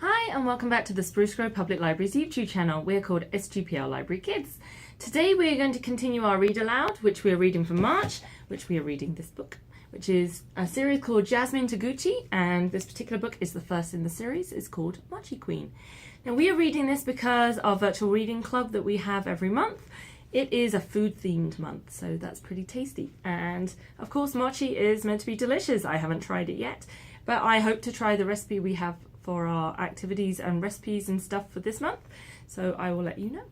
Hi and welcome back to the Spruce Grove Public Library's YouTube channel. We're called SGPL Library Kids. Today we're going to continue our read aloud, which we are reading from March, which we are reading this book, which is a series called Jasmine Taguchi, and this particular book is the first in the series. It's called Mochi Queen. Now we are reading this because our virtual reading club that we have every month, it is a food themed month, so that's pretty tasty. And of course mochi is meant to be delicious. I haven't tried it yet, but I hope to try the recipe we have for our activities and recipes and stuff for this month, so I will let you know.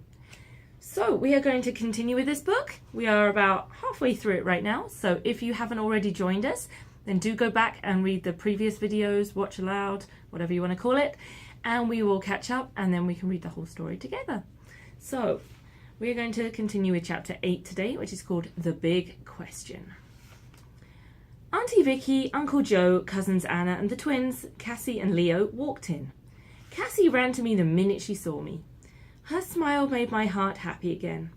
So we are going to continue with this book. We are about halfway through it right now, so if you haven't already joined us, then do go back and read the previous videos, watch aloud, whatever you want to call it, and we will catch up and then we can read the whole story together. So we are going to continue with chapter 8 today, which is called The Big Question. Auntie Vicky, Uncle Joe, cousins Anna and the twins, Cassie and Leo, walked in. Cassie ran to me the minute she saw me. Her smile made my heart happy again.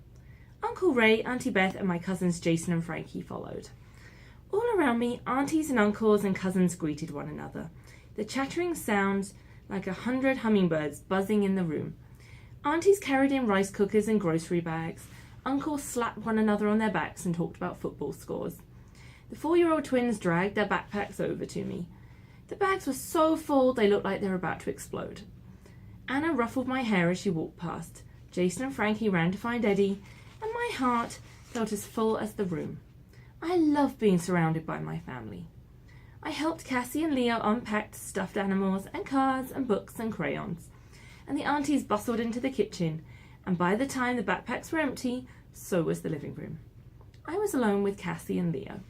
Uncle Ray, Auntie Beth and my cousins Jason and Frankie followed. All around me, aunties and uncles and cousins greeted one another, the chattering sounds like 100 hummingbirds buzzing in the room. Aunties carried in rice cookers and grocery bags. Uncles slapped one another on their backs and talked about football scores. The 4-year-old twins dragged their backpacks over to me. The bags were so full they looked like they were about to explode. Anna ruffled my hair as she walked past. Jason and Frankie ran to find Eddie, and my heart felt as full as the room. I love being surrounded by my family. I helped Cassie and Leo unpack stuffed animals and cars and books and crayons, and the aunties bustled into the kitchen, and by the time the backpacks were empty, so was the living room. I was alone with Cassie and Leo.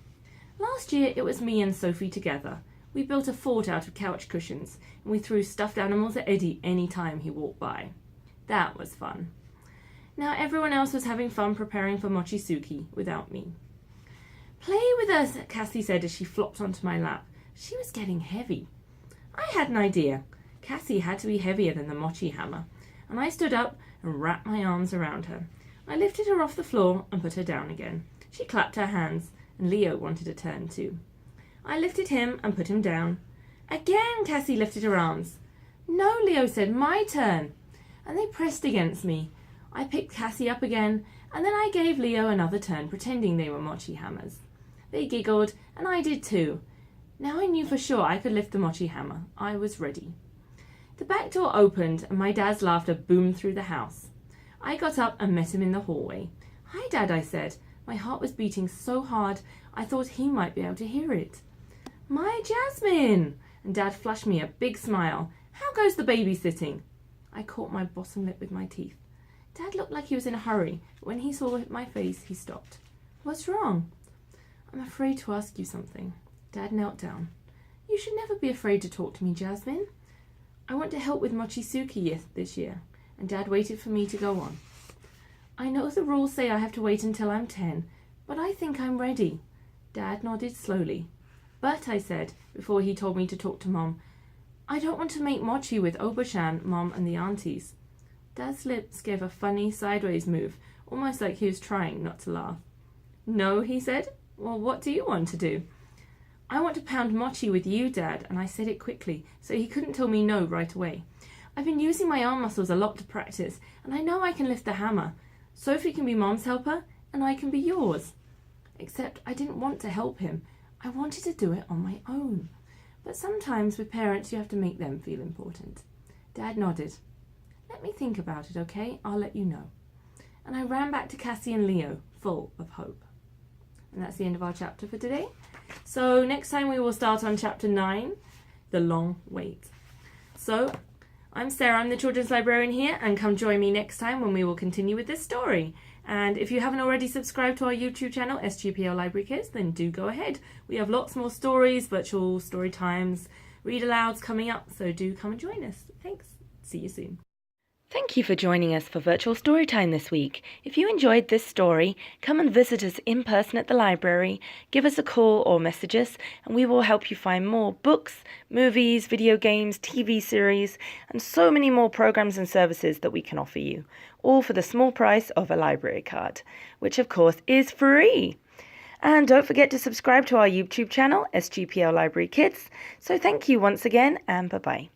Last year it was me and Sophie together. We built a fort out of couch cushions and we threw stuffed animals at Eddie any time he walked by. That was fun. Now everyone else was having fun preparing for Mochisuki without me. Play with us, Cassie said as she flopped onto my lap. She was getting heavy. I had an idea. Cassie had to be heavier than the mochi hammer, and I stood up and wrapped my arms around her. I lifted her off the floor and put her down again. She clapped her hands, and Leo wanted a turn too. I lifted him and put him down. Again Cassie lifted her arms. No, Leo said, my turn. And they pressed against me. I picked Cassie up again, and then I gave Leo another turn, pretending they were mochi hammers. They giggled, and I did too. Now I knew for sure I could lift the mochi hammer. I was ready. The back door opened, and my dad's laughter boomed through the house. I got up and met him in the hallway. Hi, Dad, I said. My heart was beating so hard I thought he might be able to hear it. My Jasmine! And Dad flashed me a big smile. How goes the babysitting? I caught my bottom lip with my teeth. Dad looked like he was in a hurry, but when he saw my face, he stopped. What's wrong? I'm afraid to ask you something. Dad knelt down. You should never be afraid to talk to me, Jasmine. I want to help with Mochisuki this year, and Dad waited for me to go on. I know the rules say I have to wait until I'm 10, but I think I'm ready. Dad nodded slowly. But, I said, before he told me to talk to Mom, I don't want to make mochi with Obashan, Mom, and the aunties. Dad's lips gave a funny sideways move, almost like he was trying not to laugh. No, he said. Well, what do you want to do? I want to pound mochi with you, Dad, and I said it quickly, so he couldn't tell me no right away. I've been using my arm muscles a lot to practice, and I know I can lift the hammer. Sophie can be Mom's helper, and I can be yours. Except I didn't want to help him. I wanted to do it on my own. But sometimes with parents you have to make them feel important. Dad nodded. Let me think about it, okay? I'll let you know. And I ran back to Cassie and Leo, full of hope. And that's the end of our chapter for today. So next time we will start on chapter 9, The Long Wait. So I'm Sarah, I'm the children's librarian here, and come join me next time when we will continue with this story. And if you haven't already subscribed to our YouTube channel, SGPL Library Kids, then do go ahead. We have lots more stories, virtual story times, read alouds coming up, so do come and join us. Thanks. See you soon. Thank you for joining us for Virtual Storytime this week. If you enjoyed this story, come and visit us in person at the library, give us a call or message us, and we will help you find more books, movies, video games, TV series, and so many more programs and services that we can offer you, all for the small price of a library card, which of course is free. And don't forget to subscribe to our YouTube channel, SGPL Library Kids. So thank you once again, and bye-bye.